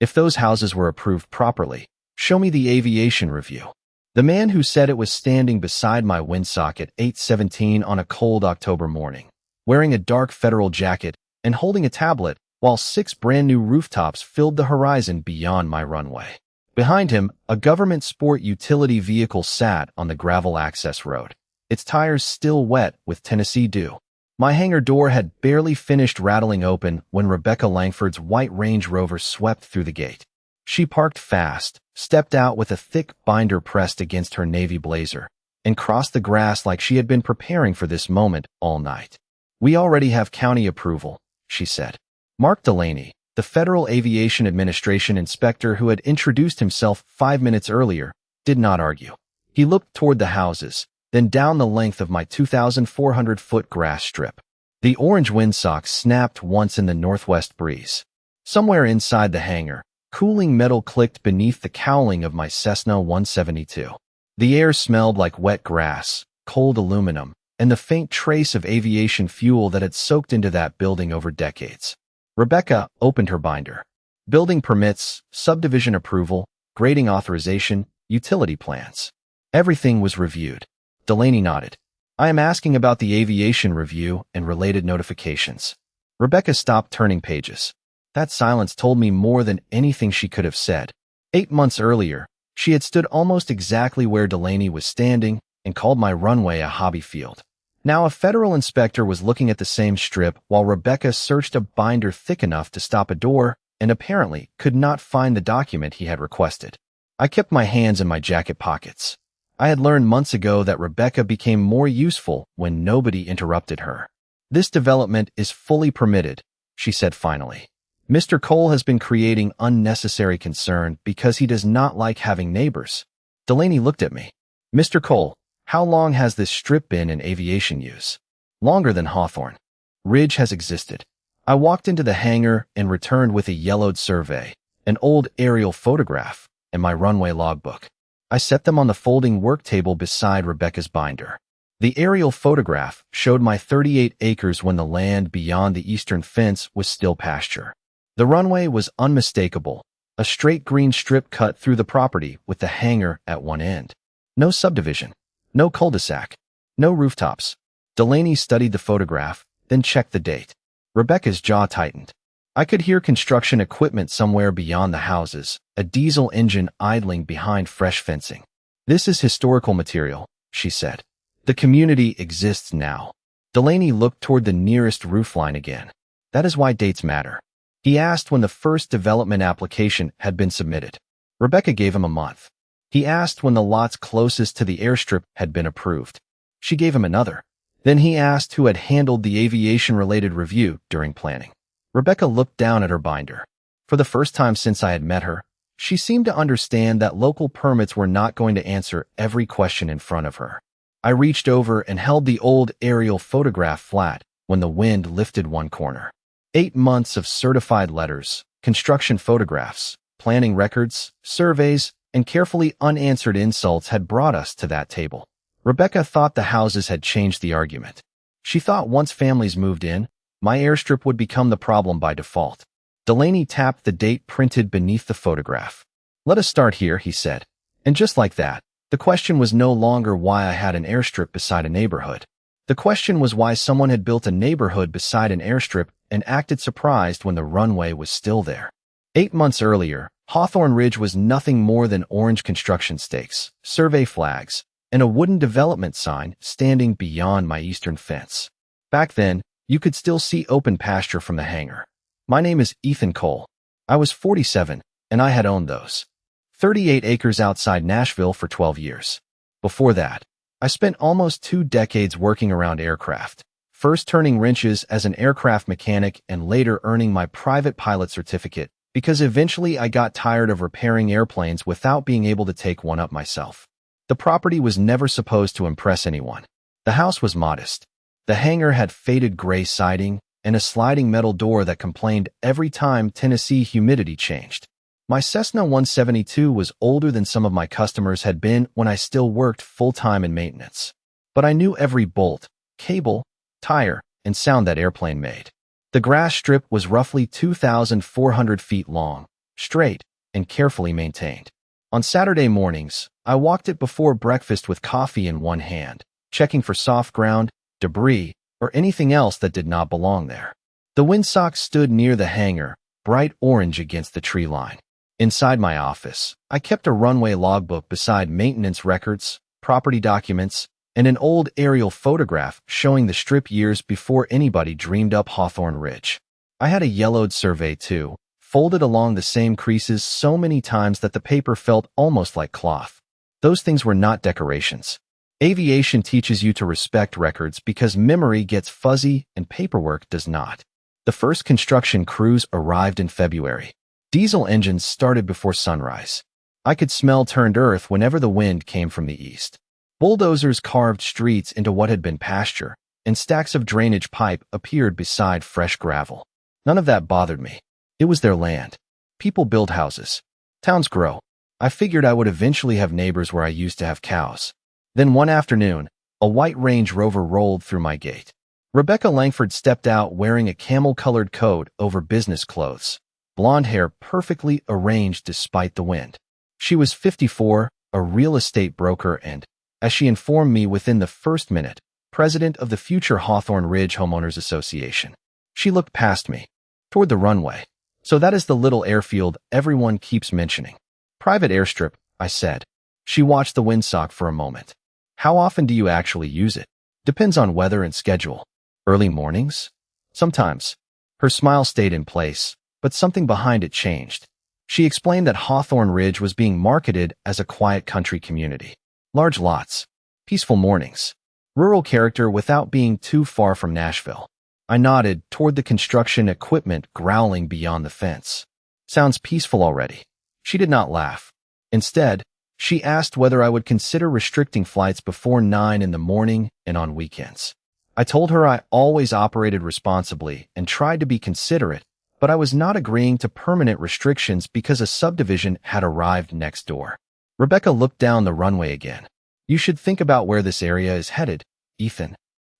If those houses were approved properly, show me the aviation review. The man who said it was standing beside my windsock at 8:17 on a cold October morning, wearing a dark federal jacket and holding a tablet, while 6 brand-new rooftops filled the horizon beyond my runway. Behind him, a government sport utility vehicle sat on the gravel access road, its tires still wet with Tennessee dew. My hangar door had barely finished rattling open when Rebecca Langford's white Range Rover swept through the gate. She parked fast, stepped out with a thick binder pressed against her navy blazer, and crossed the grass like she had been preparing for this moment all night. "We already have county approval," she said. Mark Delaney, the Federal Aviation Administration inspector who had introduced himself 5 minutes earlier, did not argue. He looked toward the houses, then down the length of my 2,400-foot grass strip. The orange windsock snapped once in the northwest breeze. Somewhere inside the hangar, cooling metal clicked beneath the cowling of my Cessna 172. The air smelled like wet grass, cold aluminum, and the faint trace of aviation fuel that had soaked into that building over decades. Rebecca opened her binder. Building permits, subdivision approval, grading authorization, utility plans. Everything was reviewed. Delaney nodded. "I am asking about the aviation review and related notifications." Rebecca stopped turning pages. That silence told me more than anything she could have said. 8 months earlier, she had stood almost exactly where Delaney was standing and called my runway a hobby field. Now a federal inspector was looking at the same strip while Rebecca searched a binder thick enough to stop a door and apparently could not find the document he had requested. I kept my hands in my jacket pockets. I had learned months ago that Rebecca became more useful when nobody interrupted her. "This development is fully permitted," she said finally. "Mr. Cole has been creating unnecessary concern because he does not like having neighbors." Delaney looked at me. "Mr. Cole, how long has this strip been in aviation use?" "Longer than Hawthorne. Ridge has existed." I walked into the hangar and returned with a yellowed survey, an old aerial photograph, and my runway logbook. I set them on the folding work table beside Rebecca's binder. The aerial photograph showed my 38 acres when the land beyond the eastern fence was still pasture. The runway was unmistakable, a straight green strip cut through the property with the hangar at one end. No subdivision, no cul-de-sac, no rooftops. Delaney studied the photograph, then checked the date. Rebecca's jaw tightened. I could hear construction equipment somewhere beyond the houses, a diesel engine idling behind fresh fencing. "This is historical material," she said. "The community exists now." Delaney looked toward the nearest roofline again. "That is why dates matter." He asked when the first development application had been submitted. Rebecca gave him a month. He asked when the lots closest to the airstrip had been approved. She gave him another. Then he asked who had handled the aviation-related review during planning. Rebecca looked down at her binder. For the first time since I had met her, she seemed to understand that local permits were not going to answer every question in front of her. I reached over and held the old aerial photograph flat when the wind lifted one corner. 8 months of certified letters, construction photographs, planning records, surveys, and carefully unanswered insults had brought us to that table. Rebecca thought the houses had changed the argument. She thought once families moved in, my airstrip would become the problem by default. Delaney tapped the date printed beneath the photograph. "Let us start here," he said. And just like that, the question was no longer why I had an airstrip beside a neighborhood. The question was why someone had built a neighborhood beside an airstrip and acted surprised when the runway was still there. 8 months earlier, Hawthorne Ridge was nothing more than orange construction stakes, survey flags, and a wooden development sign standing beyond my eastern fence. Back then, you could still see open pasture from the hangar. My name is Ethan Cole. I was 47, and I had owned those 38 acres outside Nashville for 12 years. Before that, I spent almost 2 decades working around aircraft, first turning wrenches as an aircraft mechanic and later earning my private pilot certificate because eventually I got tired of repairing airplanes without being able to take one up myself. The property was never supposed to impress anyone. The house was modest. The hangar had faded gray siding and a sliding metal door that complained every time Tennessee humidity changed. My Cessna 172 was older than some of my customers had been when I still worked full-time in maintenance. But I knew every bolt, cable, tire, and sound that airplane made. The grass strip was roughly 2,400 feet long, straight, and carefully maintained. On Saturday mornings, I walked it before breakfast with coffee in one hand, checking for soft ground, debris, or anything else that did not belong there. The windsock stood near the hangar, bright orange against the tree line. Inside my office, I kept a runway logbook beside maintenance records, property documents, and an old aerial photograph showing the strip years before anybody dreamed up Hawthorne Ridge. I had a yellowed survey too, folded along the same creases so many times that the paper felt almost like cloth. Those things were not decorations. Aviation teaches you to respect records because memory gets fuzzy and paperwork does not. The first construction crews arrived in February. Diesel engines started before sunrise. I could smell turned earth whenever the wind came from the east. Bulldozers carved streets into what had been pasture, and stacks of drainage pipe appeared beside fresh gravel. None of that bothered me. It was their land. People build houses. Towns grow. I figured I would eventually have neighbors where I used to have cows. Then one afternoon, a white Range Rover rolled through my gate. Rebecca Langford stepped out wearing a camel-colored coat over business clothes, blonde hair perfectly arranged despite the wind. She was 54, a real estate broker and, as she informed me within the first minute, president of the future Hawthorne Ridge Homeowners Association. She looked past me, toward the runway. So that is the little airfield everyone keeps mentioning. Private airstrip, I said. She watched the windsock for a moment. How often do you actually use it? Depends on weather and schedule. Early mornings? Sometimes. Her smile stayed in place, but something behind it changed. She explained that Hawthorne Ridge was being marketed as a quiet country community. Large lots, peaceful mornings, rural character without being too far from Nashville. I nodded toward the construction equipment growling beyond the fence. Sounds peaceful already. She did not laugh. Instead, she asked whether I would consider restricting flights before 9 in the morning and on weekends. I told her I always operated responsibly and tried to be considerate, but I was not agreeing to permanent restrictions because a subdivision had arrived next door. Rebecca looked down the runway again. You should think about where this area is headed, Ethan.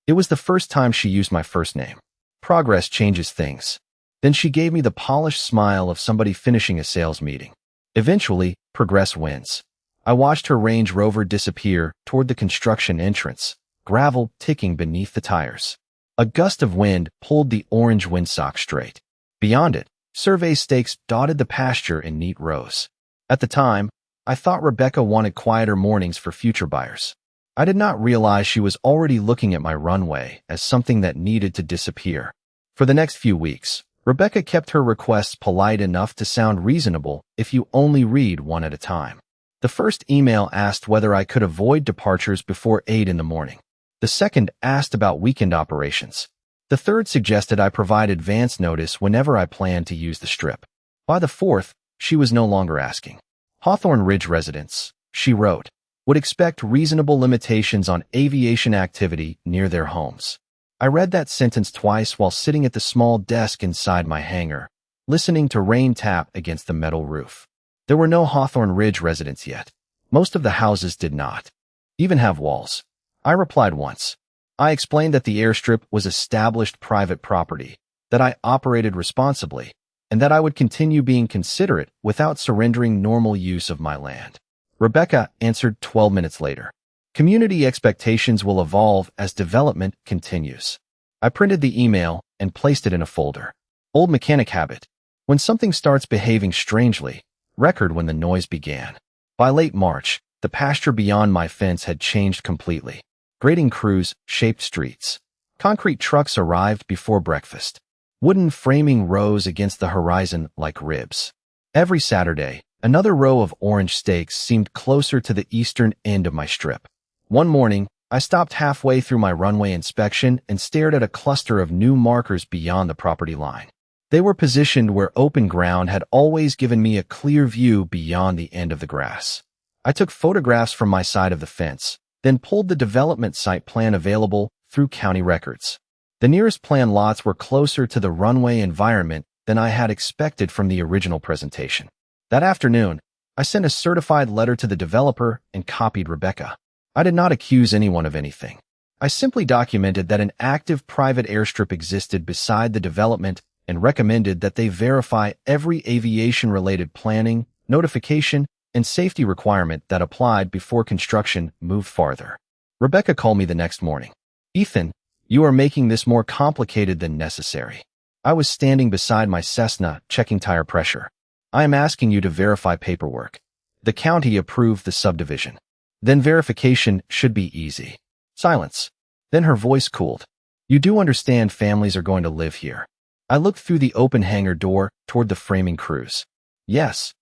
It was the first time she used my first name. Progress changes things. Then she gave me the polished smile of somebody finishing a sales meeting. Eventually, progress wins. I watched her Range Rover disappear toward the construction entrance, gravel ticking beneath the tires. A gust of wind pulled the orange windsock straight. Beyond it, survey stakes dotted the pasture in neat rows. At the time, I thought Rebecca wanted quieter mornings for future buyers. I did not realize she was already looking at my runway as something that needed to disappear. For the next few weeks, Rebecca kept her requests polite enough to sound reasonable if you only read one at a time. The first email asked whether I could avoid departures before 8 in the morning. The second asked about weekend operations. The third suggested I provide advance notice whenever I planned to use the strip. By the fourth, she was no longer asking. Hawthorne Ridge residents, she wrote, would expect reasonable limitations on aviation activity near their homes. I read that sentence twice while sitting at the small desk inside my hangar, listening to rain tap against the metal roof. There were no Hawthorne Ridge residents yet. Most of the houses did not even have walls. I replied once. I explained that the airstrip was established private property, that I operated responsibly, and that I would continue being considerate without surrendering normal use of my land. Rebecca answered 12 minutes later. Community expectations will evolve as development continues. I printed the email and placed it in a folder. Old mechanic habit. When something starts behaving strangely, record when the noise began. By late March, the pasture beyond my fence had changed completely. Grading crews shaped streets. Concrete trucks arrived before breakfast. Wooden framing rose against the horizon like ribs. Every Saturday, another row of orange stakes seemed closer to the eastern end of my strip. One morning, I stopped halfway through my runway inspection and stared at a cluster of new markers beyond the property line. They were positioned where open ground had always given me a clear view beyond the end of the grass. I took photographs from my side of the fence, then pulled the development site plan available through county records. The nearest plan lots were closer to the runway environment than I had expected from the original presentation. That afternoon, I sent a certified letter to the developer and copied Rebecca. I did not accuse anyone of anything. I simply documented that an active private airstrip existed beside the development and recommended that they verify every aviation-related planning, notification, and safety requirement that applied before construction moved farther. Rebecca called me the next morning. "Ethan, you are making this more complicated than necessary." I was standing beside my Cessna, checking tire pressure. "I am asking you to verify paperwork. The county approved the subdivision. Then verification should be easy." Silence. Then her voice cooled. "You do understand families are going to live here." I looked through the open hangar door toward the framing crews. Yes.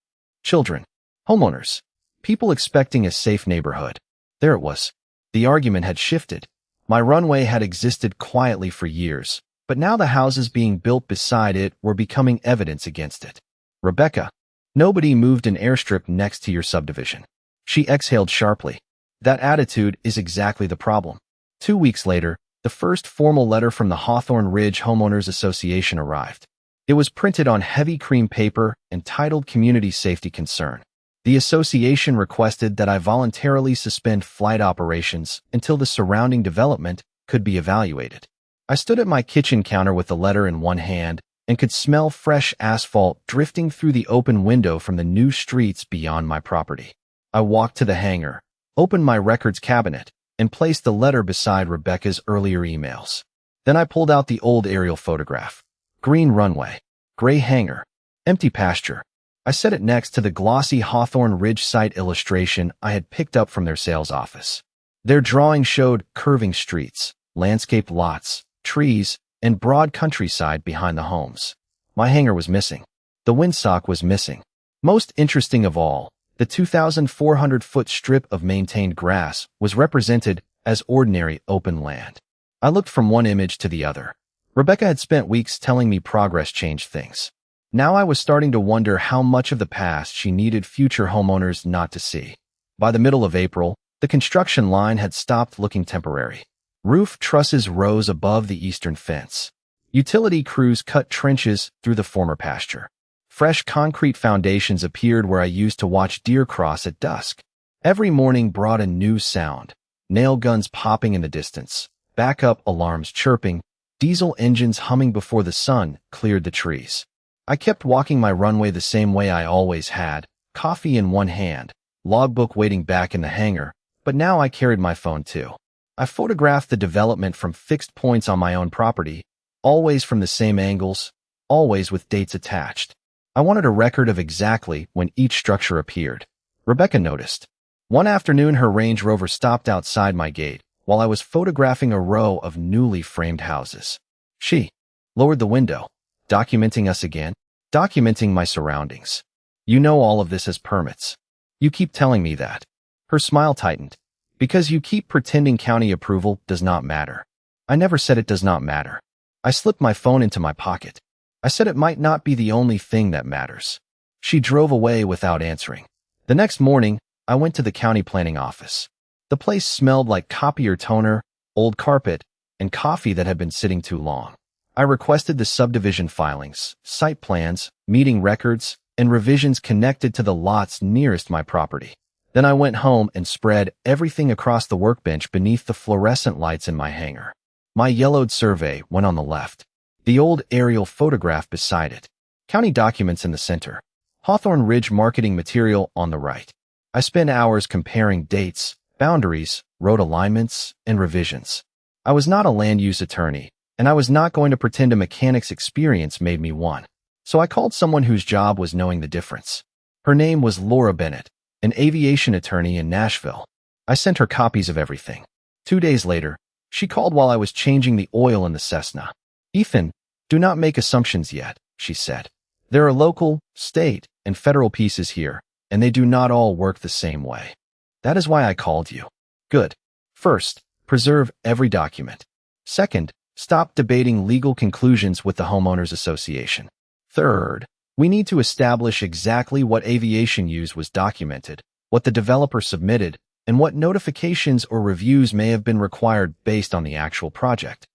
Children. Homeowners. People expecting a safe neighborhood. There it was. The argument had shifted. My runway had existed quietly for years, but now the houses being built beside it were becoming evidence against it. "Rebecca, nobody moved an airstrip next to your subdivision." She exhaled sharply. "That attitude is exactly the problem." 2 weeks later, the first formal letter from the Hawthorne Ridge Homeowners Association arrived. It was printed on heavy cream paper and titled Community Safety Concern. The association requested that I voluntarily suspend flight operations until the surrounding development could be evaluated. I stood at my kitchen counter with the letter in one hand and could smell fresh asphalt drifting through the open window from the new streets beyond my property. I walked to the hangar, opened my records cabinet, and placed the letter beside Rebecca's earlier emails. Then I pulled out the old aerial photograph. Green runway, gray hangar, empty pasture. I set it next to the glossy Hawthorne Ridge site illustration I had picked up from their sales office. Their drawing showed curving streets, landscaped lots, trees, and broad countryside behind the homes. My hangar was missing. The windsock was missing. Most interesting of all, the 2,400-foot strip of maintained grass was represented as ordinary open land. I looked from one image to the other. Rebecca had spent weeks telling me progress changed things. Now I was starting to wonder how much of the past she needed future homeowners not to see. By the middle of April, the construction line had stopped looking temporary. Roof trusses rose above the eastern fence. Utility crews cut trenches through the former pasture. Fresh concrete foundations appeared where I used to watch deer cross at dusk. Every morning brought a new sound. Nail guns popping in the distance, backup alarms chirping, diesel engines humming before the sun cleared the trees. I kept walking my runway the same way I always had, coffee in one hand, logbook waiting back in the hangar, but now I carried my phone too. I photographed the development from fixed points on my own property, always from the same angles, always with dates attached. I wanted a record of exactly when each structure appeared. Rebecca noticed. One afternoon her Range Rover stopped outside my gate while I was photographing a row of newly framed houses. She lowered the window, documenting us again, documenting my surroundings. "You know all of this as permits. You keep telling me that." Her smile tightened. "Because you keep pretending county approval does not matter." I never said it does not matter. I slipped my phone into my pocket. I said it might not be the only thing that matters. She drove away without answering. The next morning, I went to the county planning office. The place smelled like copier toner, old carpet, and coffee that had been sitting too long. I requested the subdivision filings, site plans, meeting records, and revisions connected to the lots nearest my property. Then I went home and spread everything across the workbench beneath the fluorescent lights in my hangar. My yellowed survey went on the left, the old aerial photograph beside it, county documents in the center, Hawthorne Ridge marketing material on the right. I spent hours comparing dates, boundaries, road alignments, and revisions. I was not a land use attorney, and I was not going to pretend a mechanic's experience made me one. So I called someone whose job was knowing the difference. Her name was Laura Bennett, an aviation attorney in Nashville. I sent her copies of everything. 2 days later, she called while I was changing the oil in the Cessna. "Ethan, do not make assumptions yet," she said. "There are local, state, and federal pieces here, and they do not all work the same way. That is why I called you." Good. First, preserve every document. Second, stop debating legal conclusions with the Homeowners Association. Third, we need to establish exactly what aviation use was documented, what the developer submitted, and what notifications or reviews may have been required based on the actual project.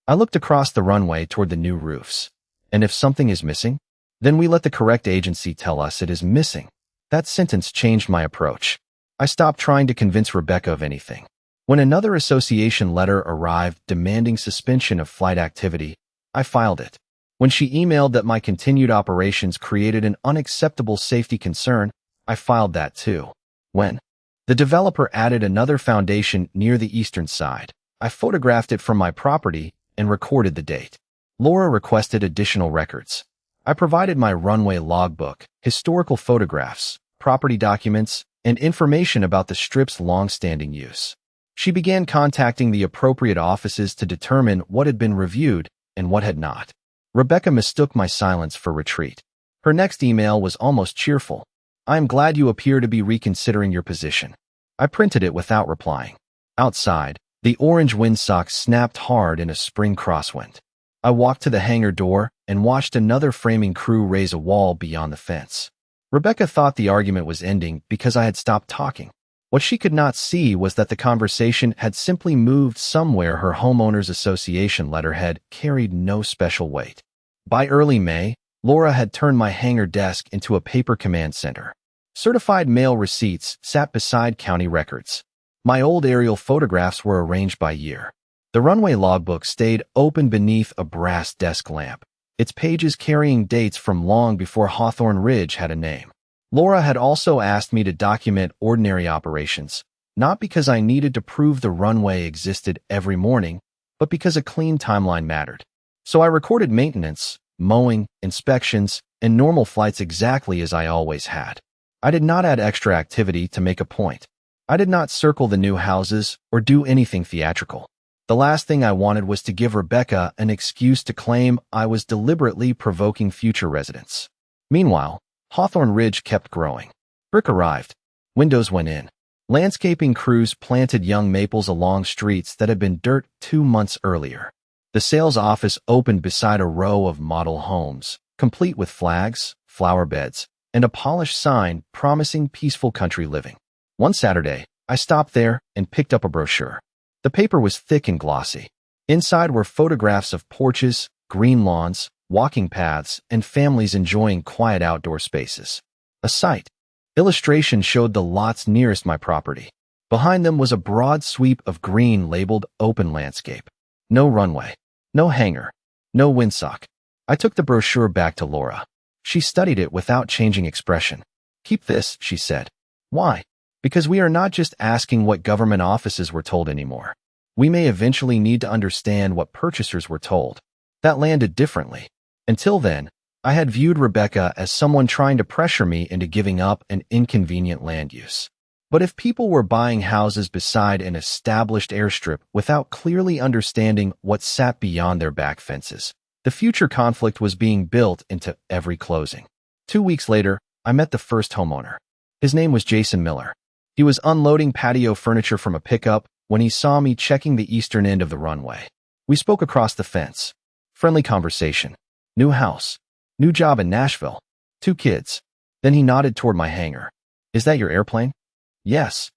I looked across the runway toward the new roofs. And if something is missing, then we let the correct agency tell us it is missing. That sentence changed my approach. I stopped trying to convince Rebecca of anything. When another association letter arrived demanding suspension of flight activity, I filed it. When she emailed that my continued operations created an unacceptable safety concern, I filed that too. When the developer added another foundation near the eastern side, I photographed it from my property and recorded the date. Laura requested additional records. I provided my runway logbook, historical photographs, property documents, and information about the strip's long-standing use. She began contacting the appropriate offices to determine what had been reviewed and what had not. Rebecca mistook my silence for retreat. Her next email was almost cheerful. "I am glad you appear to be reconsidering your position." I printed it without replying. Outside, the orange windsock snapped hard in a spring crosswind. I walked to the hangar door and watched another framing crew raise a wall beyond the fence. Rebecca thought the argument was ending because I had stopped talking. What she could not see was that the conversation had simply moved somewhere her homeowners association letterhead carried no special weight. By early May, Laura had turned my hangar desk into a paper command center. Certified mail receipts sat beside county records. My old aerial photographs were arranged by year. The runway logbook stayed open beneath a brass desk lamp, its pages carrying dates from long before Hawthorne Ridge had a name. Laura had also asked me to document ordinary operations, not because I needed to prove the runway existed every morning, but because a clean timeline mattered. So I recorded maintenance, mowing, inspections, and normal flights exactly as I always had. I did not add extra activity to make a point. I did not circle the new houses or do anything theatrical. The last thing I wanted was to give Rebecca an excuse to claim I was deliberately provoking future residents. Meanwhile, Hawthorne Ridge kept growing. Brick arrived. Windows went in. Landscaping crews planted young maples along streets that had been dirt 2 months earlier. The sales office opened beside a row of model homes, complete with flags, flower beds, and a polished sign promising peaceful country living. One Saturday, I stopped there and picked up a brochure. The paper was thick and glossy. Inside were photographs of porches, green lawns, walking paths, and families enjoying quiet outdoor spaces. A sight. Illustration showed the lots nearest my property. Behind them was a broad sweep of green labeled open landscape. No runway. No hangar. No windsock. I took the brochure back to Laura. She studied it without changing expression. "Keep this," she said. "Why?" "Because we are not just asking what government offices were told anymore. We may eventually need to understand what purchasers were told." That landed differently. Until then, I had viewed Rebecca as someone trying to pressure me into giving up an inconvenient land use. But if people were buying houses beside an established airstrip without clearly understanding what sat beyond their back fences, the future conflict was being built into every closing. 2 weeks later, I met the first homeowner. His name was Jason Miller. He was unloading patio furniture from a pickup when he saw me checking the eastern end of the runway. We spoke across the fence. Friendly conversation. New house. New job in Nashville. 2 kids. Then he nodded toward my hangar. "Is that your airplane?" "Yes."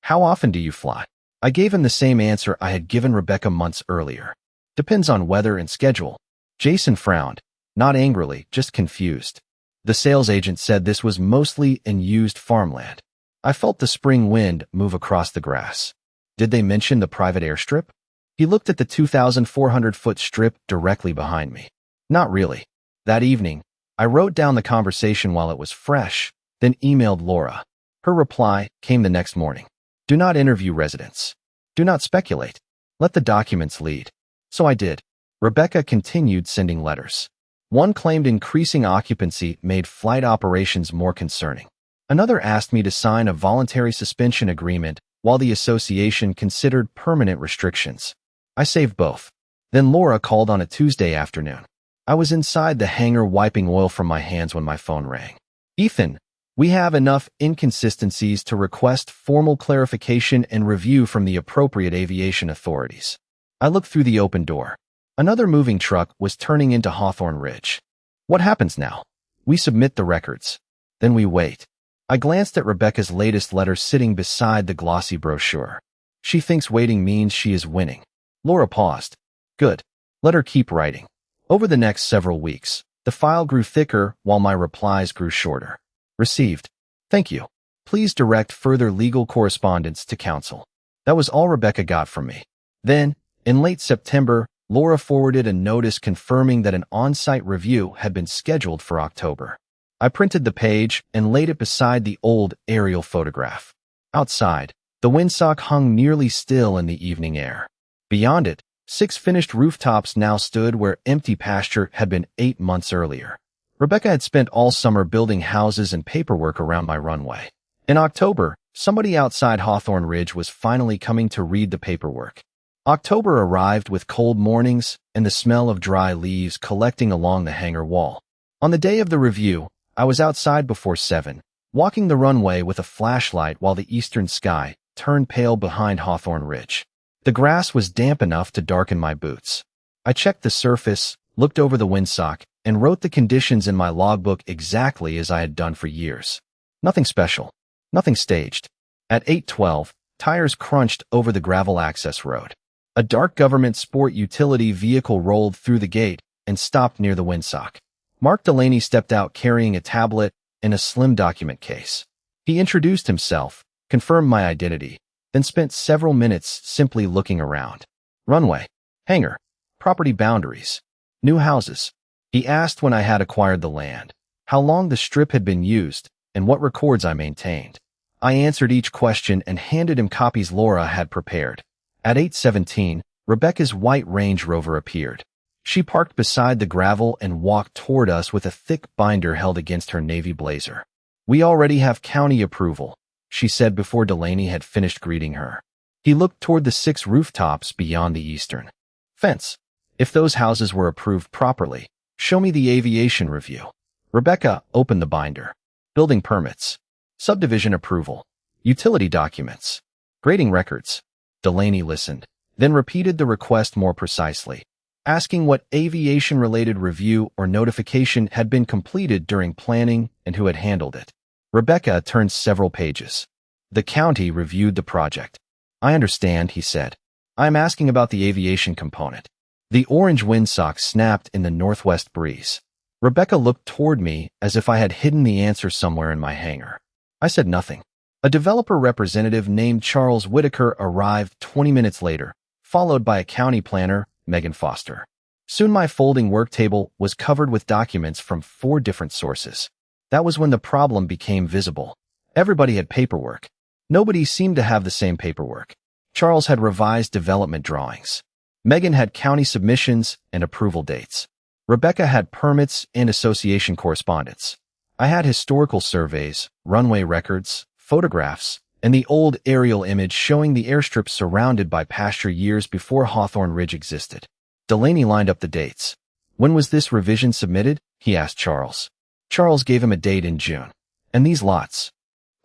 "How often do you fly?" I gave him the same answer I had given Rebecca months earlier. "Depends on weather and schedule." Jason frowned. Not angrily, just confused. The sales agent said this was mostly in used farmland. I felt the spring wind move across the grass. "Did they mention the private airstrip?" He looked at the 2,400-foot strip directly behind me. "Not really." That evening, I wrote down the conversation while it was fresh, then emailed Laura. Her reply came the next morning. "Do not interview residents. Do not speculate. Let the documents lead." So I did. Rebecca continued sending letters. One claimed increasing occupancy made flight operations more concerning. Another asked me to sign a voluntary suspension agreement while the association considered permanent restrictions. I saved both. Then Laura called on a Tuesday afternoon. I was inside the hangar wiping oil from my hands when my phone rang. "Ethan, we have enough inconsistencies to request formal clarification and review from the appropriate aviation authorities." I looked through the open door. Another moving truck was turning into Hawthorne Ridge. "What happens now?" "We submit the records. Then we wait." I glanced at Rebecca's latest letter sitting beside the glossy brochure. "She thinks waiting means she is winning." Laura paused. "Good. Let her keep writing." Over the next several weeks, the file grew thicker while my replies grew shorter. Received. "Thank you. Please direct further legal correspondence to counsel." That was all Rebecca got from me. Then, in late September, Laura forwarded a notice confirming that an on-site review had been scheduled for October. I printed the page and laid it beside the old aerial photograph. Outside, the windsock hung nearly still in the evening air. Beyond it, 6 finished rooftops now stood where empty pasture had been 8 months earlier. Rebecca had spent all summer building houses and paperwork around my runway. In October, somebody outside Hawthorne Ridge was finally coming to read the paperwork. October arrived with cold mornings and the smell of dry leaves collecting along the hangar wall. On the day of the review, I was outside before 7, walking the runway with a flashlight while the eastern sky turned pale behind Hawthorne Ridge. The grass was damp enough to darken my boots. I checked the surface, looked over the windsock, and wrote the conditions in my logbook exactly as I had done for years. Nothing special. Nothing staged. At 8:12, tires crunched over the gravel access road. A dark government sport utility vehicle rolled through the gate and stopped near the windsock. Mark Delaney stepped out carrying a tablet and a slim document case. He introduced himself, confirmed my identity, then spent several minutes simply looking around. Runway, hangar, property boundaries, new houses. He asked when I had acquired the land, how long the strip had been used, and what records I maintained. I answered each question and handed him copies Laura had prepared. At 8:17, Rebecca's white Range Rover appeared. She parked beside the gravel and walked toward us with a thick binder held against her navy blazer. "We already have county approval," she said before Delaney had finished greeting her. He looked toward the 6 rooftops beyond the eastern fence. "If those houses were approved properly, show me the aviation review." Rebecca opened the binder. Building permits, subdivision approval, utility documents, grading records. Delaney listened, then repeated the request more precisely, asking what aviation-related review or notification had been completed during planning and who had handled it. Rebecca turned several pages. "The county reviewed the project." "I understand," he said. "I am asking about the aviation component." The orange windsock snapped in the northwest breeze. Rebecca looked toward me as if I had hidden the answer somewhere in my hangar. I said nothing. A developer representative named Charles Whitaker arrived 20 minutes later, followed by a county planner, Megan Foster. Soon my folding work table was covered with documents from 4 different sources. That was when the problem became visible. Everybody had paperwork. Nobody seemed to have the same paperwork. Charles had revised development drawings. Megan had county submissions and approval dates. Rebecca had permits and association correspondence. I had historical surveys, runway records, photographs, and the old aerial image showing the airstrip surrounded by pasture years before Hawthorne Ridge existed. Delaney lined up the dates. "When was this revision submitted?" he asked Charles. Charles gave him a date in June. "And these lots?"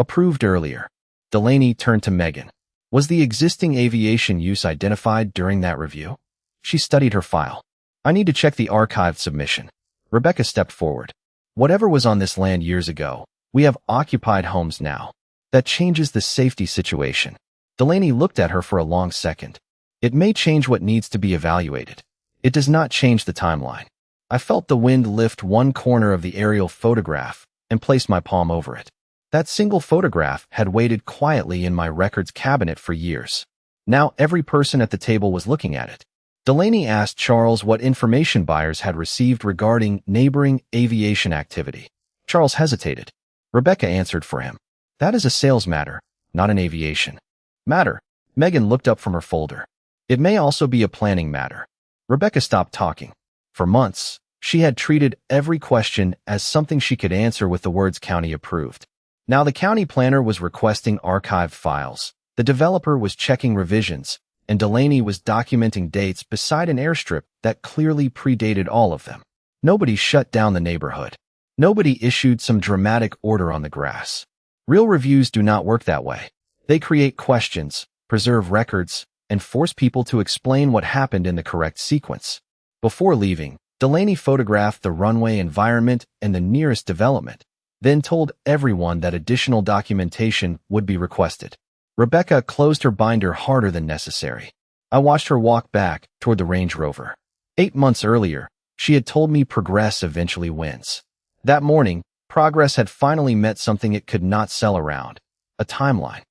"Approved earlier." Delaney turned to Megan. "Was the existing aviation use identified during that review?" She studied her file. "I need to check the archived submission." Rebecca stepped forward. "Whatever was on this land years ago, we have occupied homes now. That changes the safety situation." Delaney looked at her for a long second. "It may change what needs to be evaluated. It does not change the timeline." I felt the wind lift one corner of the aerial photograph and placed my palm over it. That single photograph had waited quietly in my records cabinet for years. Now every person at the table was looking at it. Delaney asked Charles what information buyers had received regarding neighboring aviation activity. Charles hesitated. Rebecca answered for him. "That is a sales matter, not an aviation matter." Megan looked up from her folder. "It may also be a planning matter." Rebecca stopped talking. For months, she had treated every question as something she could answer with the words county approved. Now the county planner was requesting archived files, the developer was checking revisions, and Delaney was documenting dates beside an airstrip that clearly predated all of them. Nobody shut down the neighborhood. Nobody issued some dramatic order on the grass. Real reviews do not work that way. They create questions, preserve records, and force people to explain what happened in the correct sequence. Before leaving, Delaney photographed the runway environment and the nearest development, then told everyone that additional documentation would be requested. Rebecca closed her binder harder than necessary. I watched her walk back toward the Range Rover. 8 months earlier, she had told me progress eventually wins. That morning, progress had finally met something it could not sell around: a timeline.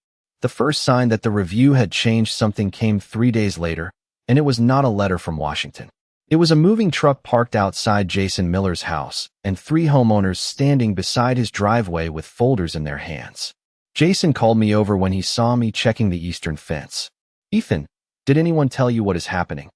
The first sign that the review had changed something came 3 days later, and it was not a letter from Washington. It was a moving truck parked outside Jason Miller's house and 3 homeowners standing beside his driveway with folders in their hands. Jason called me over when he saw me checking the eastern fence. "Ethan, did anyone tell you what is happening?"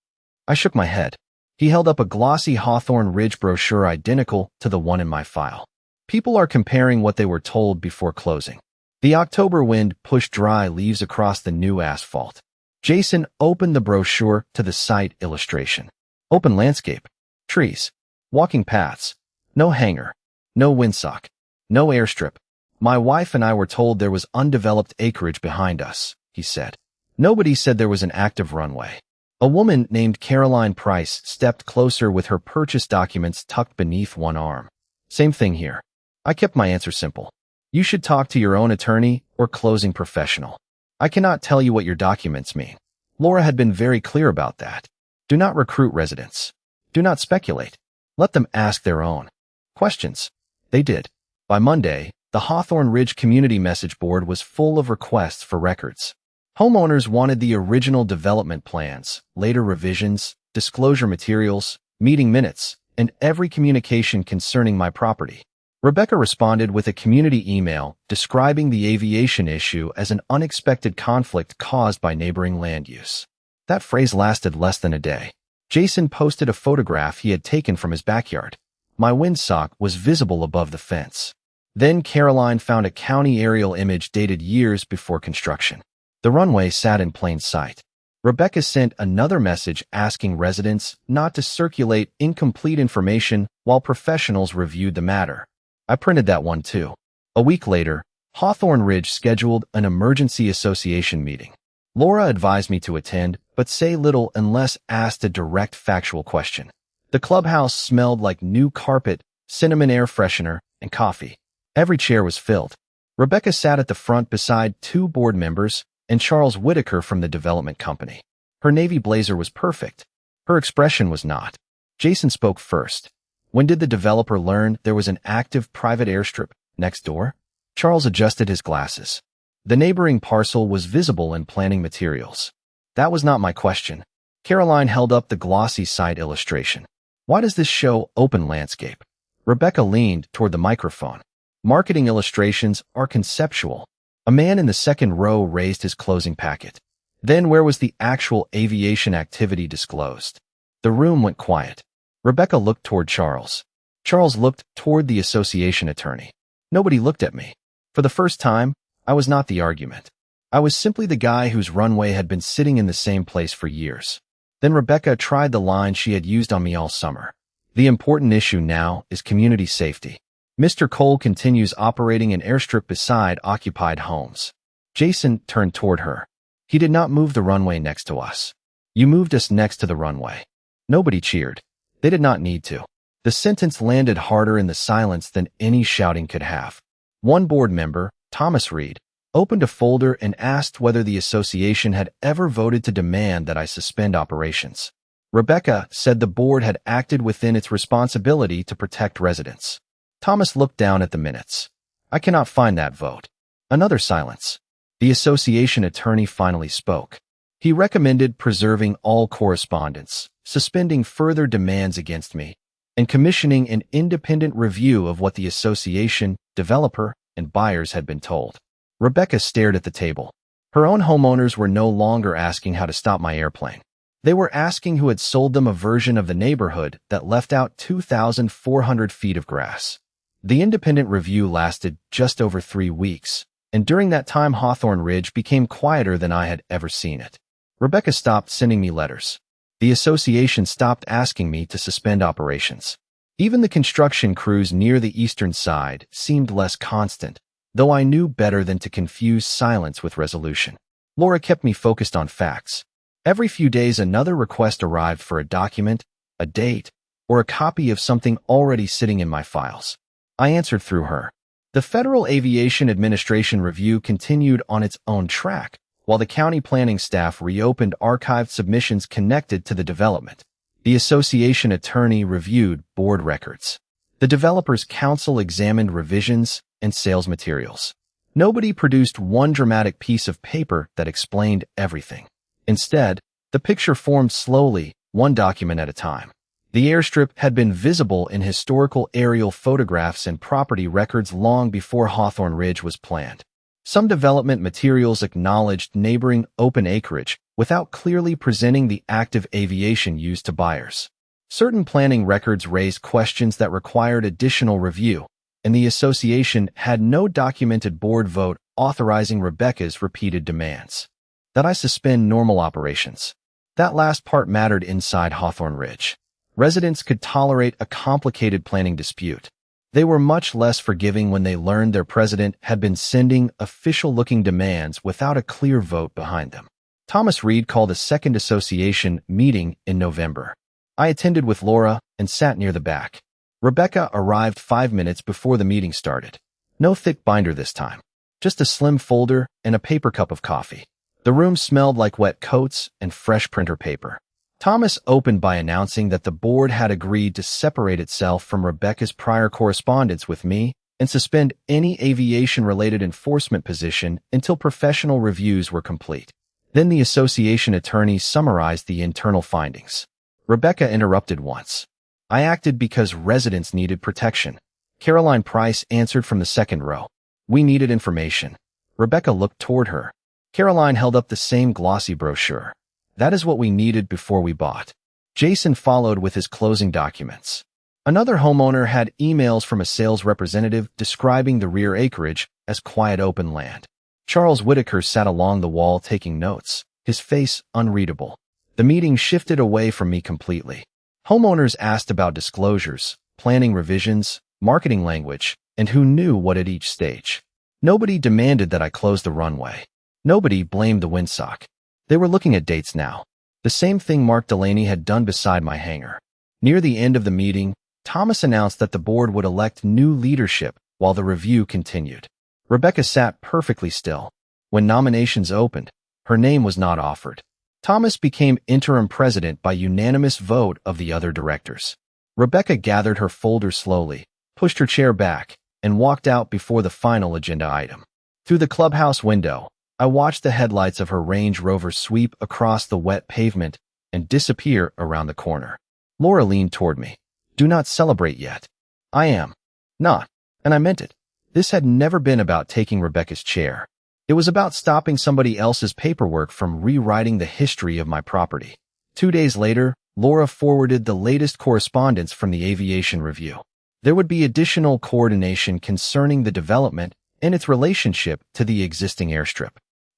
I shook my head. He held up a glossy Hawthorne Ridge brochure identical to the one in my file. People are comparing what they were told before closing. The October wind pushed dry leaves across the new asphalt. Jason opened the brochure to the site illustration. Open landscape, trees, walking paths, no hangar, no windsock, no airstrip. "My wife and I were told there was undeveloped acreage behind us," he said. "Nobody said there was an active runway." A woman named Caroline Price stepped closer with her purchase documents tucked beneath one arm. "Same thing here." I kept my answer simple. "You should talk to your own attorney or closing professional. I cannot tell you what your documents mean." Laura had been very clear about that. Do not recruit residents. Do not speculate. Let them ask their own questions. They did. By Monday, the Hawthorne Ridge community message board was full of requests for records. Homeowners wanted the original development plans, later revisions, disclosure materials, meeting minutes, and every communication concerning my property. Rebecca responded with a community email describing the aviation issue as an unexpected conflict caused by neighboring land use. That phrase lasted less than a day. Jason posted a photograph he had taken from his backyard. My windsock was visible above the fence. Then Caroline found a county aerial image dated years before construction. The runway sat in plain sight. Rebecca sent another message asking residents not to circulate incomplete information while professionals reviewed the matter. I printed that one too. A week later, Hawthorne Ridge scheduled an emergency association meeting. Laura advised me to attend, but say little unless asked a direct factual question. The clubhouse smelled like new carpet, cinnamon air freshener, and coffee. Every chair was filled. Rebecca sat at the front beside 2 board members and Charles Whitaker from the development company. Her navy blazer was perfect. Her expression was not. Jason spoke first. "When did the developer learn there was an active private airstrip next door?" Charles adjusted his glasses. The neighboring parcel was visible in planning materials. "That was not my question." Caroline held up the glossy site illustration. "Why does this show open landscape?" Rebecca leaned toward the microphone. "Marketing illustrations are conceptual." A man in the second row raised his closing packet. "Then where was the actual aviation activity disclosed?" The room went quiet. Rebecca looked toward Charles. Charles looked toward the association attorney. Nobody looked at me. For the first time, I was not the argument. I was simply the guy whose runway had been sitting in the same place for years. Then Rebecca tried the line she had used on me all summer. "The important issue now is community safety. Mr. Cole continues operating an airstrip beside occupied homes." Jason turned toward her. "He did not move the runway next to us. You moved us next to the runway." Nobody cheered. They did not need to. The sentence landed harder in the silence than any shouting could have. One board member, Thomas Reed, opened a folder and asked whether the association had ever voted to demand that I suspend operations. Rebecca said the board had acted within its responsibility to protect residents. Thomas looked down at the minutes. "I cannot find that vote." Another silence. The association attorney finally spoke. He recommended preserving all correspondence, suspending further demands against me, and commissioning an independent review of what the association, developer, and buyers had been told. Rebecca stared at the table. Her own homeowners were no longer asking how to stop my airplane. They were asking who had sold them a version of the neighborhood that left out 2,400 feet of grass. The independent review lasted just over 3 weeks, and during that time Hawthorne Ridge became quieter than I had ever seen it. Rebecca stopped sending me letters. The association stopped asking me to suspend operations. Even the construction crews near the eastern side seemed less constant, though I knew better than to confuse silence with resolution. Laura kept me focused on facts. Every few days another request arrived for a document, a date, or a copy of something already sitting in my files. I answered through her. The Federal Aviation Administration review continued on its own track, while the county planning staff reopened archived submissions connected to the development. The association attorney reviewed board records. The developers' council examined revisions and sales materials. Nobody produced one dramatic piece of paper that explained everything. Instead, The picture formed slowly, one document at a time. The airstrip had been visible in historical aerial photographs and property records long before Hawthorne Ridge was planned. Some development materials acknowledged neighboring open acreage without clearly presenting the active aviation used to buyers. Certain planning records raised questions that required additional review, and the association had no documented board vote authorizing Rebecca's repeated demands that I suspend normal operations. That last part mattered inside Hawthorne Ridge. Residents could tolerate a complicated planning dispute. They were much less forgiving when they learned their president had been sending official-looking demands without a clear vote behind them. Thomas Reed called a second association meeting in November. I attended with Laura and sat near the back. Rebecca arrived 5 minutes before the meeting started. No thick binder this time. Just a slim folder and a paper cup of coffee. The room smelled like wet coats and fresh printer paper. Thomas opened by announcing that the board had agreed to separate itself from Rebecca's prior correspondence with me and suspend any aviation-related enforcement position until professional reviews were complete. Then the association attorney summarized the internal findings. Rebecca interrupted once. I acted because residents needed protection. Caroline Price answered from the second row. We needed information. Rebecca looked toward her. Caroline held up the same glossy brochure. That is what we needed before we bought. Jason followed with his closing documents. Another homeowner had emails from a sales representative describing the rear acreage as quiet open land. Charles Whitaker sat along the wall taking notes, his face unreadable. The meeting shifted away from me completely. Homeowners asked about disclosures, planning revisions, marketing language, and who knew what at each stage. Nobody demanded that I close the runway. Nobody blamed the windsock. They were looking at dates now. The same thing Mark Delaney had done beside my hangar. Near the end of the meeting, Thomas announced that the board would elect new leadership while the review continued. Rebecca sat perfectly still. When nominations opened, her name was not offered. Thomas became interim president by unanimous vote of the other directors. Rebecca gathered her folder slowly, pushed her chair back, and walked out before the final agenda item. Through the clubhouse window, I watched the headlights of her Range Rover sweep across the wet pavement and disappear around the corner. Laura leaned toward me. Do not celebrate yet. I am. Not. And I meant it. This had never been about taking Rebecca's chair. It was about stopping somebody else's paperwork from rewriting the history of my property. 2 days later, Laura forwarded the latest correspondence from the Aviation Review. There would be additional coordination concerning the development and its relationship to the existing airstrip.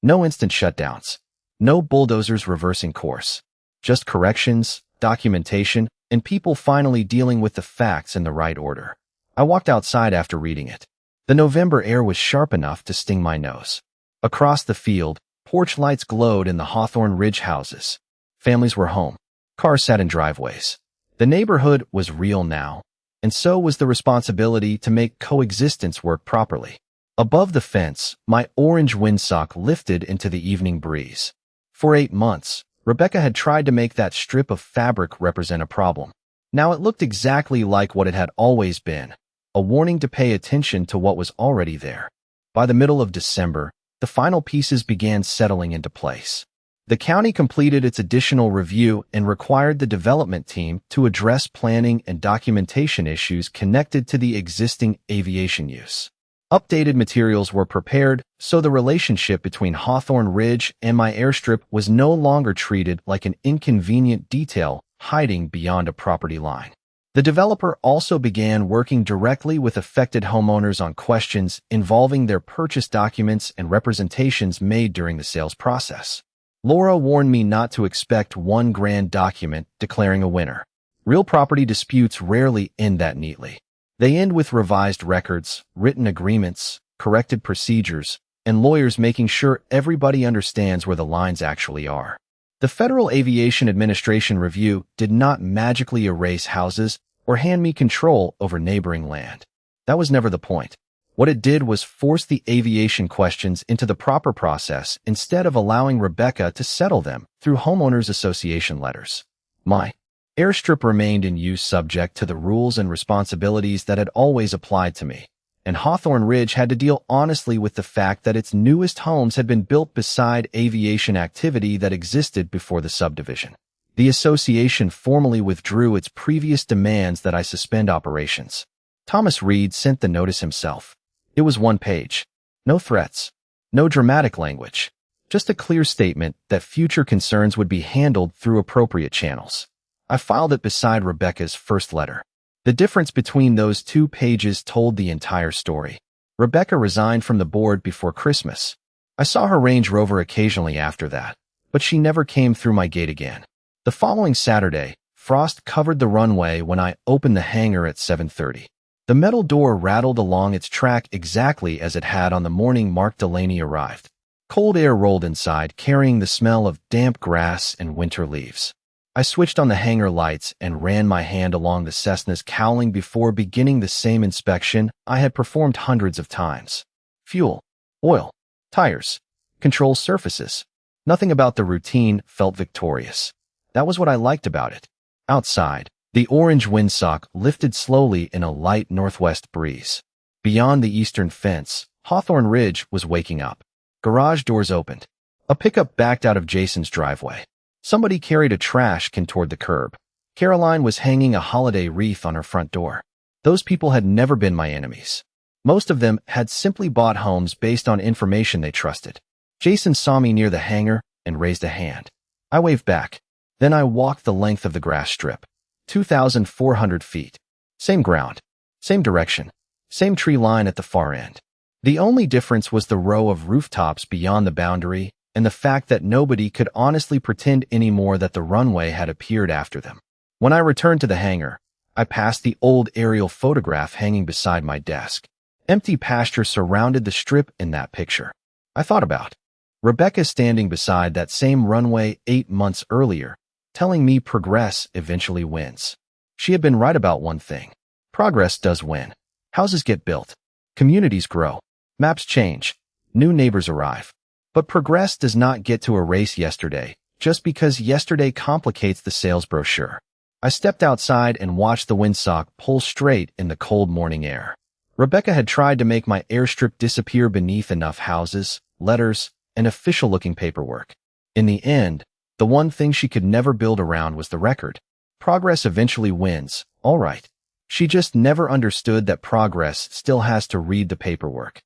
No instant shutdowns. No bulldozers reversing course. Just corrections, documentation, and people finally dealing with the facts in the right order. I walked outside after reading it. The November air was sharp enough to sting my nose. Across the field, porch lights glowed in the Hawthorne Ridge houses. Families were home. Cars sat in driveways. The neighborhood was real now, and so was the responsibility to make coexistence work properly. Above the fence, my orange windsock lifted into the evening breeze. For 8 months, Rebecca had tried to make that strip of fabric represent a problem. Now it looked exactly like what it had always been, a warning to pay attention to what was already there. By the middle of December, the final pieces began settling into place. The county completed its additional review and required the development team to address planning and documentation issues connected to the existing aviation use. Updated materials were prepared, so the relationship between Hawthorne Ridge and my airstrip was no longer treated like an inconvenient detail hiding beyond a property line. The developer also began working directly with affected homeowners on questions involving their purchase documents and representations made during the sales process. Laura warned me not to expect one grand document declaring a winner. Real property disputes rarely end that neatly. They end with revised records, written agreements, corrected procedures, and lawyers making sure everybody understands where the lines actually are. The Federal Aviation Administration review did not magically erase houses or hand me control over neighboring land. That was never the point. What it did was force the aviation questions into the proper process instead of allowing Rebecca to settle them through homeowners association letters. My airstrip remained in use subject to the rules and responsibilities that had always applied to me. and Hawthorne Ridge had to deal honestly with the fact that its newest homes had been built beside aviation activity that existed before the subdivision. The association formally withdrew its previous demands that I suspend operations. Thomas Reed sent the notice himself. It was one page. No threats. No dramatic language. Just a clear statement that future concerns would be handled through appropriate channels. I filed it beside Rebecca's first letter. The difference between those 2 pages told the entire story. Rebecca resigned from the board before Christmas. I saw her Range Rover occasionally after that, but she never came through my gate again. The following Saturday, frost covered the runway when I opened the hangar at 7:30. The metal door rattled along its track exactly as it had on the morning Mark Delaney arrived. Cold air rolled inside, carrying the smell of damp grass and winter leaves. I switched on the hangar lights and ran my hand along the Cessna's cowling before beginning the same inspection I had performed hundreds of times. Fuel, oil, tires, control surfaces. Nothing about the routine felt victorious. That was what I liked about it. Outside, the orange windsock lifted slowly in a light northwest breeze. Beyond the eastern fence, Hawthorne Ridge was waking up. Garage doors opened. A pickup backed out of Jason's driveway. Somebody carried a trash can toward the curb. Caroline was hanging a holiday wreath on her front door. Those people had never been my enemies. Most of them had simply bought homes based on information they trusted. Jason saw me near the hangar and raised a hand. I waved back. Then I walked the length of the grass strip. 2,400 feet. Same ground. Same direction. Same tree line at the far end. The only difference was the row of rooftops beyond the boundary and the fact that nobody could honestly pretend anymore that the runway had appeared after them. When I returned to the hangar, I passed the old aerial photograph hanging beside my desk. Empty pasture surrounded the strip in that picture. I thought about Rebecca standing beside that same runway 8 months earlier, telling me progress eventually wins. She had been right about one thing. Progress does win. Houses get built. Communities grow. Maps change. New neighbors arrive. But progress does not get to erase yesterday, just because yesterday complicates the sales brochure. I stepped outside and watched the windsock pull straight in the cold morning air. Rebecca had tried to make my airstrip disappear beneath enough houses, letters, and official-looking paperwork. In the end, the one thing she could never build around was the record. Progress eventually wins, all right. She just never understood that progress still has to read the paperwork.